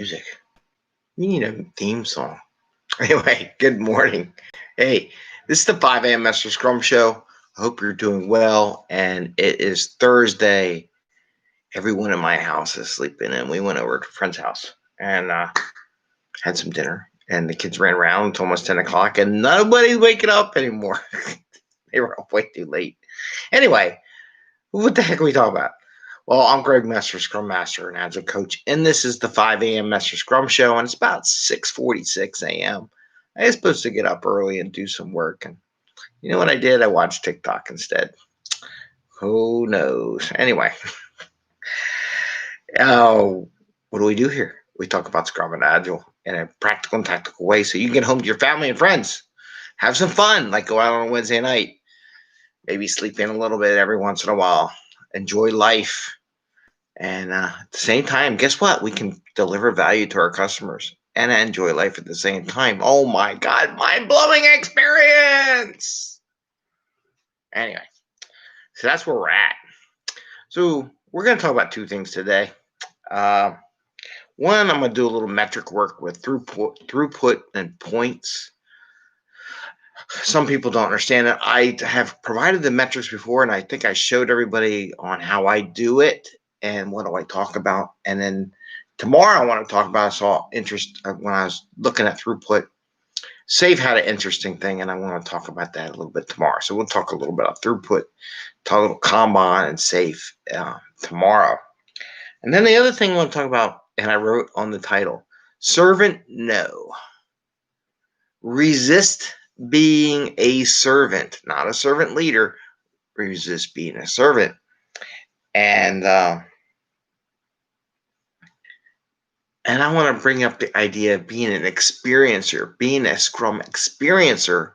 Music. We need a theme song. Anyway, good morning. Hey, this is the 5 a.m. Mester Scrum Show. I hope you're doing well. And it is Thursday. Everyone in my house is sleeping, and we went over to a friend's house and had some dinner. And the kids ran around until almost 10 o'clock, and nobody's waking up anymore. They were up way too late. Anyway, what the heck are we talking about? Well, I'm Greg Mester, Scrum Master and Agile Coach, and this is the 5 a.m. Mester Scrum Show, and it's about 6:46 a.m. I was supposed to get up early and do some work, and you know what I did? I watched TikTok instead. Who knows? Anyway, what do we do here? We talk about Scrum and Agile in a practical and tactical way so you can get home to your family and friends. Have some fun, like go out on a Wednesday night. Maybe sleep in a little bit every once in a while. Enjoy life. And at the same time, guess what? We can deliver value to our customers and enjoy life at the same time. Oh my God, mind-blowing experience. Anyway, so that's where we're at. So we're going to talk about two things today. One, I'm going to do a little metric work with throughput and points. Some people don't understand it. I have provided the metrics before, and I think I showed everybody on how I do it and what do I talk about. And then tomorrow I want to talk about, when I was looking at throughput, Save had an interesting thing, and I want to talk about that a little bit tomorrow. So we'll talk a little bit about throughput, talk a little Kanban and Save tomorrow. And then the other thing I want to talk about, and I wrote on the title, Servant No. Resist being a servant, not a servant leader. Resist being a servant. And I want to bring up the idea of being an experiencer, being a Scrum experiencer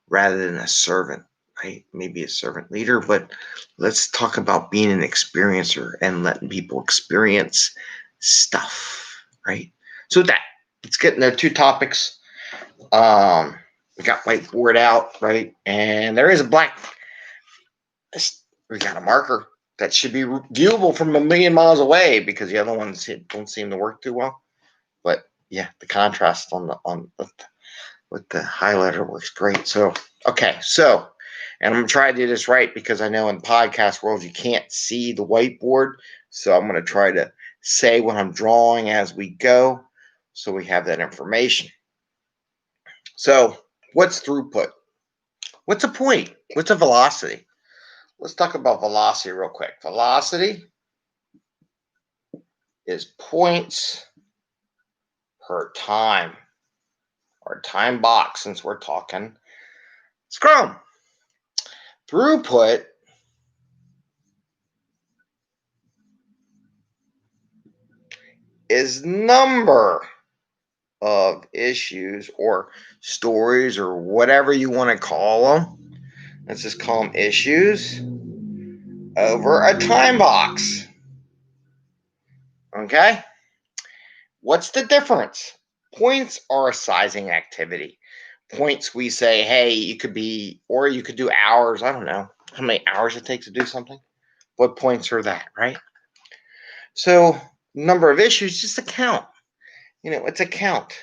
rather than a servant, right? Maybe a servant leader, but let's talk about being an experiencer and letting people experience stuff, right? So let's get into two topics. We got whiteboard out, right? And there is we got a marker that should be viewable from a million miles away because the other ones don't seem to work too well. But yeah, the contrast with the highlighter works great. So, okay. So, and I'm going to try to do this right because I know in podcast world, you can't see the whiteboard. So I'm going to try to say what I'm drawing as we go so we have that information. So what's throughput? What's a point? What's a velocity? Let's talk about velocity real quick. Velocity is points per time, or time box, since we're talking Scrum. Throughput is number of issues or stories or whatever you want to call them. Let's just call them issues over a time box. Okay? What's the difference? Points are a sizing activity. Points, we say, hey, you could do hours. I don't know how many hours it takes to do something. What points are that, right? So number of issues, just a count. It's a count.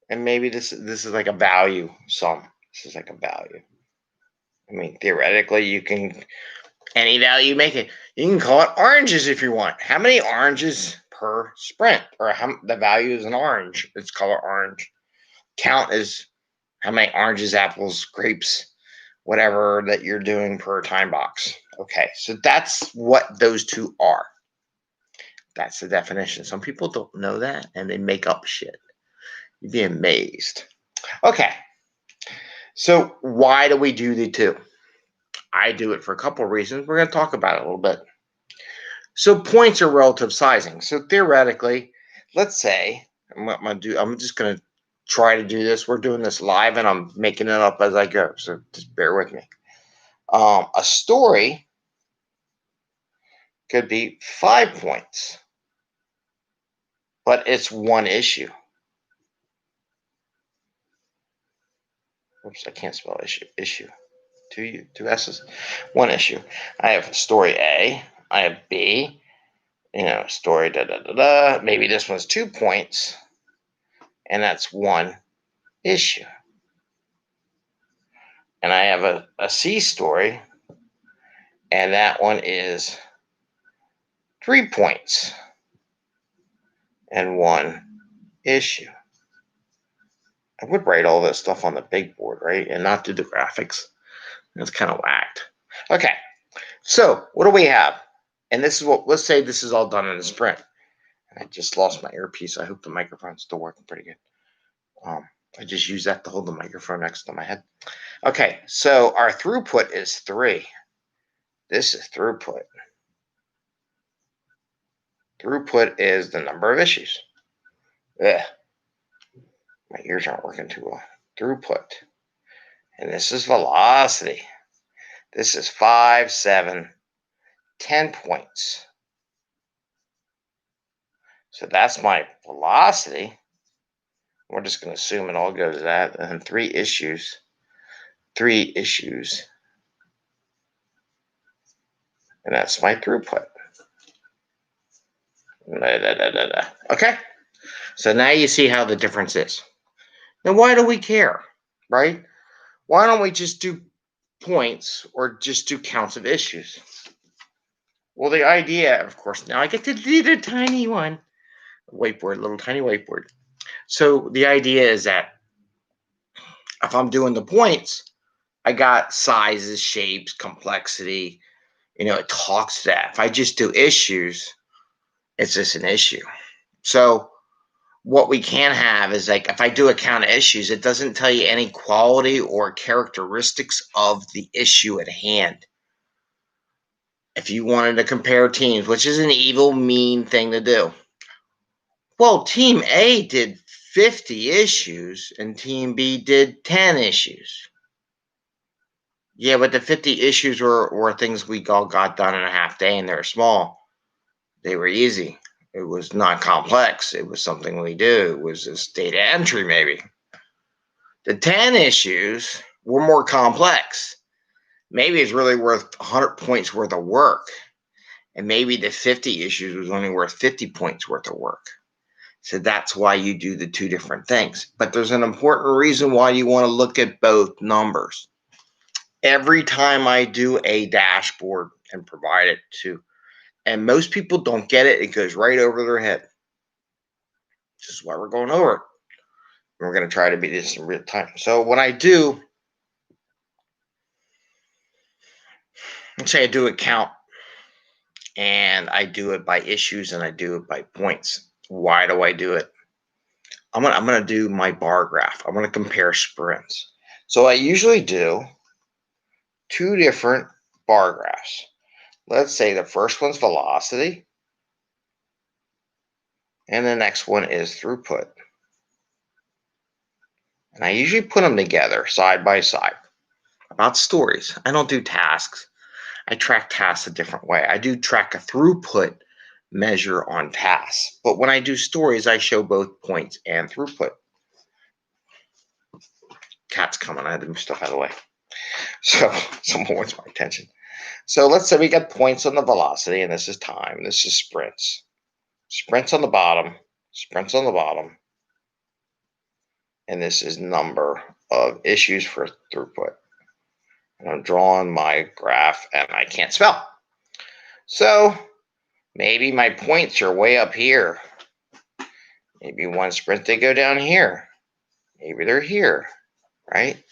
And maybe this is like a value sum. This is like a value. I mean, theoretically, you can, any value you make it, you can call it oranges if you want. How many oranges per sprint? Or the value is an orange. It's color orange. Count is how many oranges, apples, grapes, whatever that you're doing per time box. Okay, so that's what those two are. That's the definition. Some people don't know that, and they make up shit. You'd be amazed. Okay, so why do we do the two? I do it for a couple of reasons. We're going to talk about it a little bit. So points are relative sizing. So theoretically, let's say, I'm just going to try to do this. We're doing this live, and I'm making it up as I go. So just bear with me. A story could be 5 points, but it's one issue. Oops, I can't spell issue. Issue. Two S's. One issue. I have story A. I have B. story, maybe this one's 2 points, and that's 1 issue. And I have a C story, and that one is 3 points and 1 issue. I would write all this stuff on the big board, right? And not do the graphics. That's kind of whacked. Okay, so what do we have? And this is let's say this is all done in a sprint. I just lost my earpiece. I hope the microphone's still working pretty good. I just use that to hold the microphone next to my head. Okay, so our throughput is 3. This is throughput. Throughput is the number of issues. Ugh. My ears aren't working too well. Throughput. And this is velocity. This is 5, 7, 10 points. So that's my velocity. We're just going to assume it all goes to that. And 3 issues. 3 issues. And that's my throughput. Okay? So now you see how the difference is. Now, why do we care, right? Why don't we just do points or just do counts of issues? Well, the idea, of course, now I get to do the tiny one. Whiteboard, little tiny whiteboard. So the idea is that if I'm doing the points, I got sizes, shapes, complexity. It talks to that. If I just do issues, it's just an issue. So what we can have is like if I do a count of issues, it doesn't tell you any quality or characteristics of the issue at hand. If you wanted to compare teams, which is an evil, mean thing to do. Well, Team A did 50 issues and Team B did 10 issues. Yeah, but the 50 issues were things we all got done in a half day, and they're small. They were easy. It was not complex. It was something we do. It was just data entry, maybe. The 10 issues were more complex. Maybe it's really worth 100 points worth of work. And maybe the 50 issues was only worth 50 points worth of work. So that's why you do the 2 different things. But there's an important reason why you want to look at both numbers. Every time I do a dashboard and provide it to, and most people don't get it, it goes right over their head. This is why we're going over it. We're going to try to be this in real time. So when I do, let's say I do a count, and I do it by issues and I do it by points. Why do I do it? I'm gonna do my bar graph. I'm gonna compare sprints. So I usually do 2 different bar graphs. Let's say the first one's velocity, and the next one is throughput. And I usually put them together side by side. About stories, I don't do tasks. I track tasks a different way. I do track a throughput measure on tasks. But when I do stories, I show both points and throughput. Cat's coming. I had to move stuff out of the way. So someone wants my attention. So let's say we got points on the velocity, and this is time. This is sprints. Sprints on the bottom. Sprints on the bottom. And this is number of issues for throughput. And I'm drawing my graph, and I can't spell. So maybe my points are way up here. Maybe one sprint they go down here. Maybe they're here, right?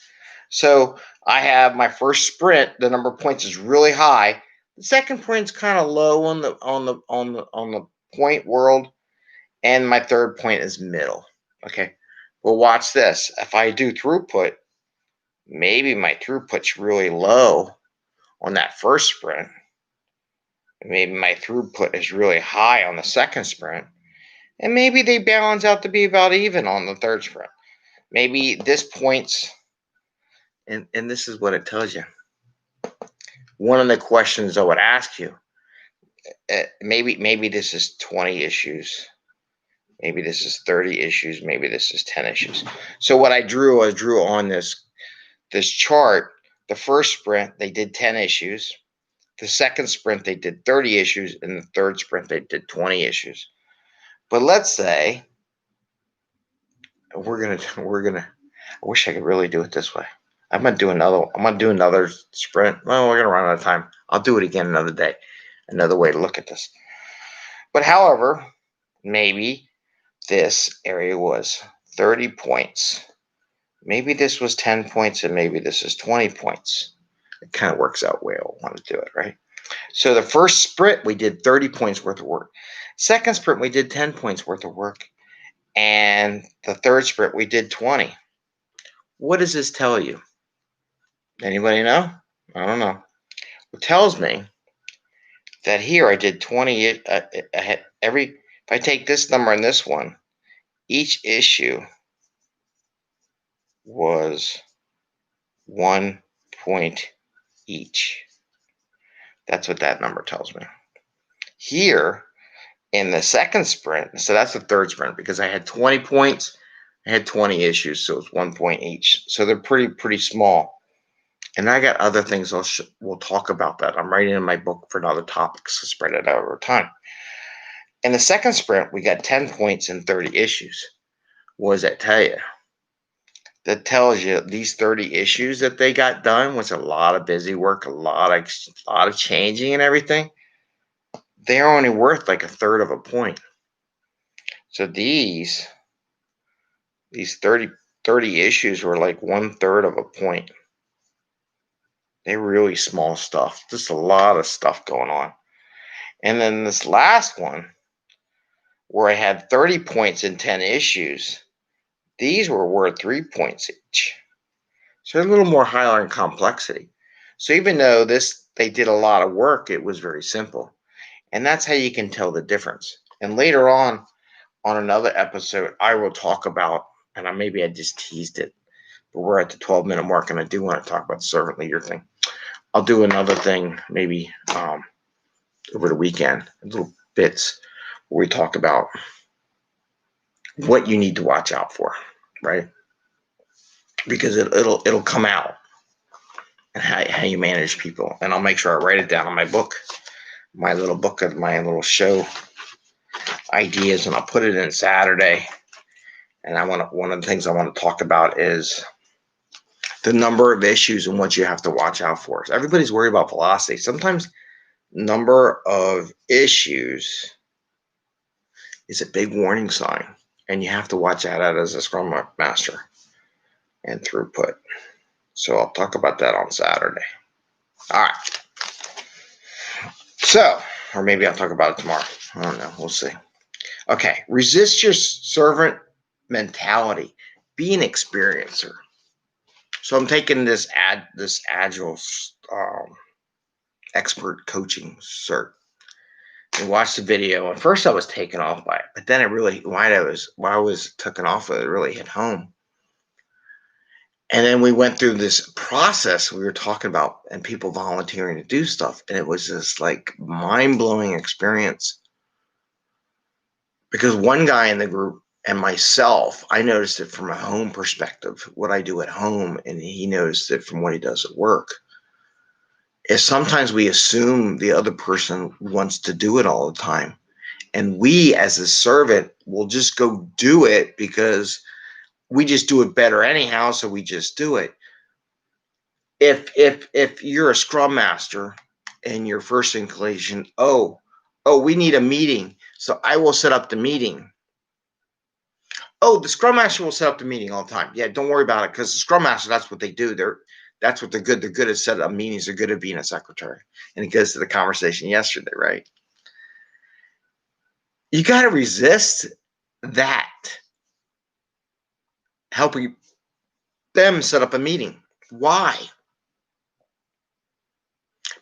So I have my first sprint. The number of points is really high. The second point's kind of low on the point world, and my third point is middle. Okay. Well, watch this. If I do throughput, maybe my throughput's really low on that first sprint. Maybe my throughput is really high on the second sprint. And maybe they balance out to be about even on the third sprint. Maybe this point's, and this is what it tells you. One of the questions I would ask you, maybe this is 20 issues. Maybe this is 30 issues. Maybe this is 10 issues. So what I drew on this chart, the first sprint, they did 10 issues. The second sprint, they did 30 issues. And the third sprint, they did 20 issues. But let's say we're gonna. I wish I could really do it this way. I'm gonna do another sprint. Well, we're gonna run out of time. I'll do it again another day. Another way to look at this. But however, maybe this area was 30 points. Maybe this was 10 points, and maybe this is 20 points. It kind of works out way I want to do it, right? So the first sprint, we did 30 points worth of work. Second sprint, we did 10 points worth of work. And the third sprint, we did 20. What does this tell you? Anybody know? I don't know. It tells me that here I did 20. If I take this number and this one, each issue was 1 point each. That's what that number tells me. Here in the second sprint, so that's the third sprint because I had 20 points, I had 20 issues, so it's 1 point each. So they're pretty small. And I got other things we'll talk about that. I'm writing in my book for another topics to spread it out over time. In the second sprint, we got 10 points and 30 issues. What does that tell you? That tells you these 30 issues that they got done was a lot of busy work, a lot of changing and everything. They're only worth like a third of a point. So these 30 issues were like 1/3 of a point. They're really small stuff. Just a lot of stuff going on. And then this last one, where I had 30 points and 10 issues, these were worth 3 points each. So a little more higher in complexity. So even though they did a lot of work, it was very simple. And that's how you can tell the difference. And later on another episode, I will talk about, and maybe I just teased it, but we're at the 12-minute mark, and I do want to talk about the servant leader thing. I'll do another thing maybe over the weekend, little bits where we talk about what you need to watch out for, right? Because it'll come out and how you manage people. And I'll make sure I write it down in my book, my little book of my little show ideas, and I'll put it in Saturday. And one of the things I want to talk about is the number of issues and what you have to watch out for. So everybody's worried about velocity. Sometimes number of issues is a big warning sign, and you have to watch out as a Scrum Master and throughput. So I'll talk about that on Saturday. All right. So, or maybe I'll talk about it tomorrow. I don't know. We'll see. Okay. Resist your servant mentality. Be an experiencer. So I'm taking this Agile expert coaching cert and watched the video. And first I was taken off by it, but then while I was taken off of it, really hit home. And then we went through this process we were talking about and people volunteering to do stuff. And it was this like mind-blowing experience because one guy in the group and myself, I noticed it from a home perspective, what I do at home, and he noticed it from what he does at work, is sometimes we assume the other person wants to do it all the time. And we, as a servant, will just go do it because we just do it better anyhow, so we just do it. If you're a Scrum Master and your first inclination, oh, we need a meeting, so I will set up the meeting. Oh, the Scrum Master will set up the meeting all the time. Yeah, don't worry about it because the Scrum Master, that's what they do. That's what they're good. They're good at setting up meetings. They're good at being a secretary. And it goes to the conversation yesterday, right? You got to resist that. Helping them set up a meeting. Why?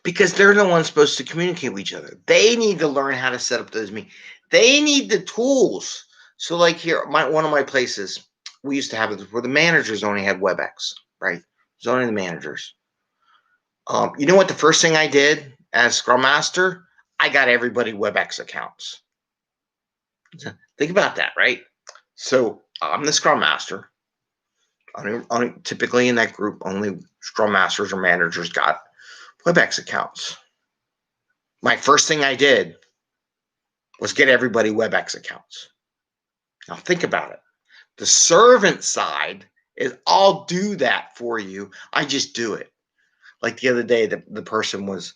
Because they're the ones supposed to communicate with each other. They need to learn how to set up those meetings. They need the tools. So like here, one of my places, we used to have it where the managers only had WebEx, right? It was only the managers. You know what the first thing I did as Scrum Master? I got everybody WebEx accounts. Think about that, right? So I'm the Scrum Master. Typically in that group, only Scrum Masters or managers got WebEx accounts. My first thing I did was get everybody WebEx accounts. Now think about it. The servant side is I'll do that for you. I just do it. Like the other day, the person was,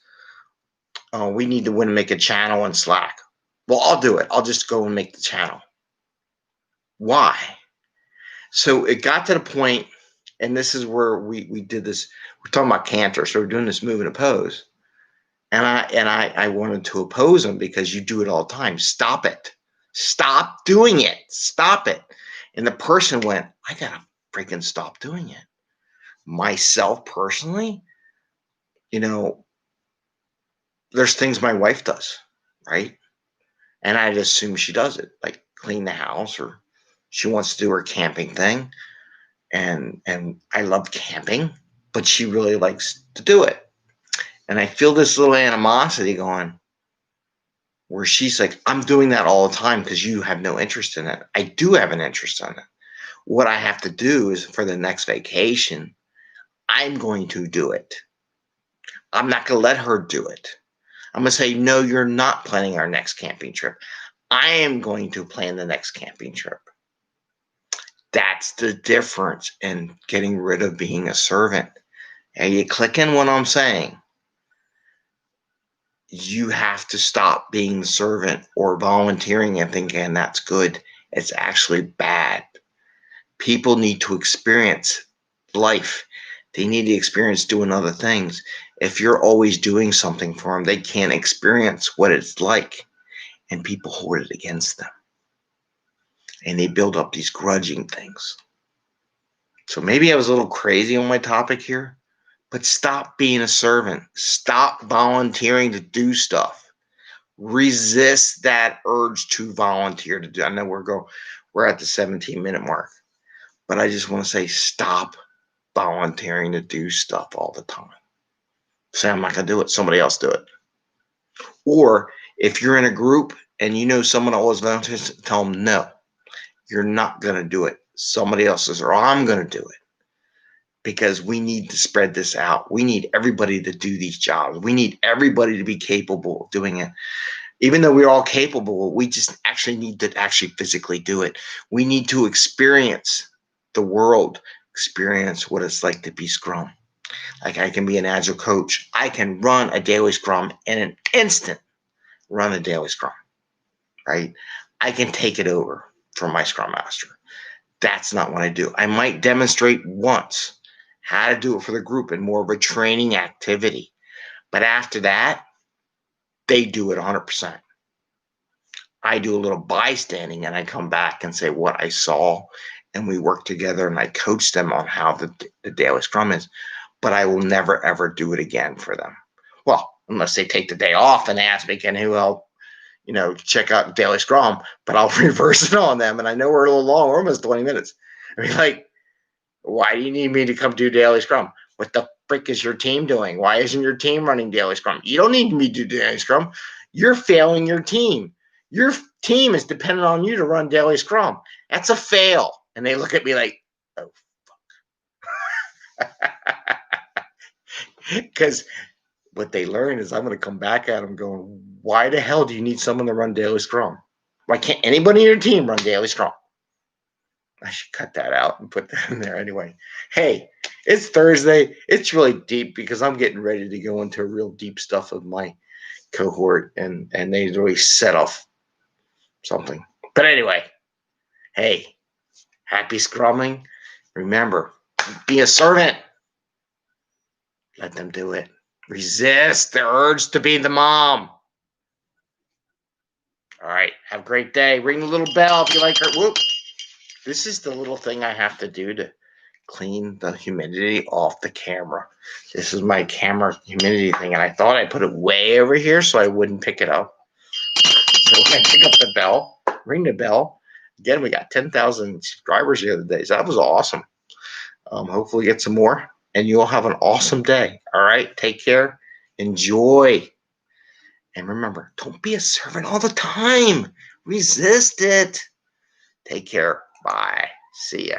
oh, we need to make a channel in Slack. Well, I'll do it. I'll just go and make the channel. Why? So it got to the point, and this is where we did this. We're talking about Cantor, so we're doing this move and oppose. And I wanted to oppose him because you do it all the time. Stop it. Stop doing it. Stop it. And the person went, I gotta freaking stop doing it. Myself personally, there's things my wife does, right? And I'd assume she does it, like clean the house, or she wants to do her camping thing. And I love camping, but she really likes to do it. And I feel this little animosity going, where she's like, I'm doing that all the time because you have no interest in it. I do have an interest in it. What I have to do is for the next vacation, I'm going to do it. I'm not going to let her do it. I'm going to say, no, you're not planning our next camping trip. I am going to plan the next camping trip. That's the difference in getting rid of being a servant. Are you clicking what I'm saying? You have to stop being the servant or volunteering and thinking that's good. It's actually bad. People need to experience life. They need to experience doing other things. If you're always doing something for them, they can't experience what it's like. And people hold it against them. And they build up these grudging things. So maybe I was a little crazy on my topic here, but stop being a servant. Stop volunteering to do stuff. Resist that urge to volunteer to do. I know we're at the 17-minute mark, but I just want to say stop volunteering to do stuff all the time. Say, I'm not going to do it. Somebody else do it. Or if you're in a group and you know someone always volunteers, tell them, no, you're not going to do it. Somebody else is, or I'm going to do it. Because we need to spread this out. We need everybody to do these jobs. We need everybody to be capable of doing it. Even though we're all capable, we just actually need to actually physically do it. We need to experience the world, experience what it's like to be Scrum. Like I can be an Agile coach. I can run a daily Scrum in an instant, run a daily Scrum, right? I can take it over from my Scrum Master. That's not what I do. I might demonstrate once how to do it for the group in more of a training activity. But after that, they do it 100%. I do a little bystanding and I come back and say what I saw, and we work together and I coach them on how the daily Scrum is. But I will never, ever do it again for them. Well, unless they take the day off and ask me, can who help, check out daily Scrum, but I'll reverse it on them. And I know we're a little long, we're almost 20 minutes. I mean, like, why do you need me to come do daily Scrum? What the frick is your team doing? Why isn't your team running daily Scrum? You don't need me to do daily Scrum. You're failing your team. Your team is dependent on you to run daily Scrum. That's a fail. And they look at me like, oh, fuck. Because what they learn is I'm going to come back at them going, why the hell do you need someone to run daily Scrum? Why can't anybody in your team run daily Scrum? I should cut that out and put that in there anyway. Hey, it's Thursday. It's really deep because I'm getting ready to go into real deep stuff with my cohort, and they really set off something. But anyway, hey, happy Scrumming. Remember, be a servant. Let them do it. Resist the urge to be the mom. All right, have a great day. Ring the little bell if you like her. Whoop. This is the little thing I have to do to clean the humidity off the camera. This is my camera humidity thing, and I thought I put it way over here so I wouldn't pick it up. So I pick up the bell, ring the bell. Again, we got 10,000 subscribers the other day, so that was awesome. Hopefully get some more, and you all have an awesome day. All right, take care, enjoy, and remember, don't be a servant all the time. Resist it. Take care. Bye. See ya.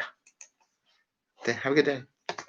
Have a good day.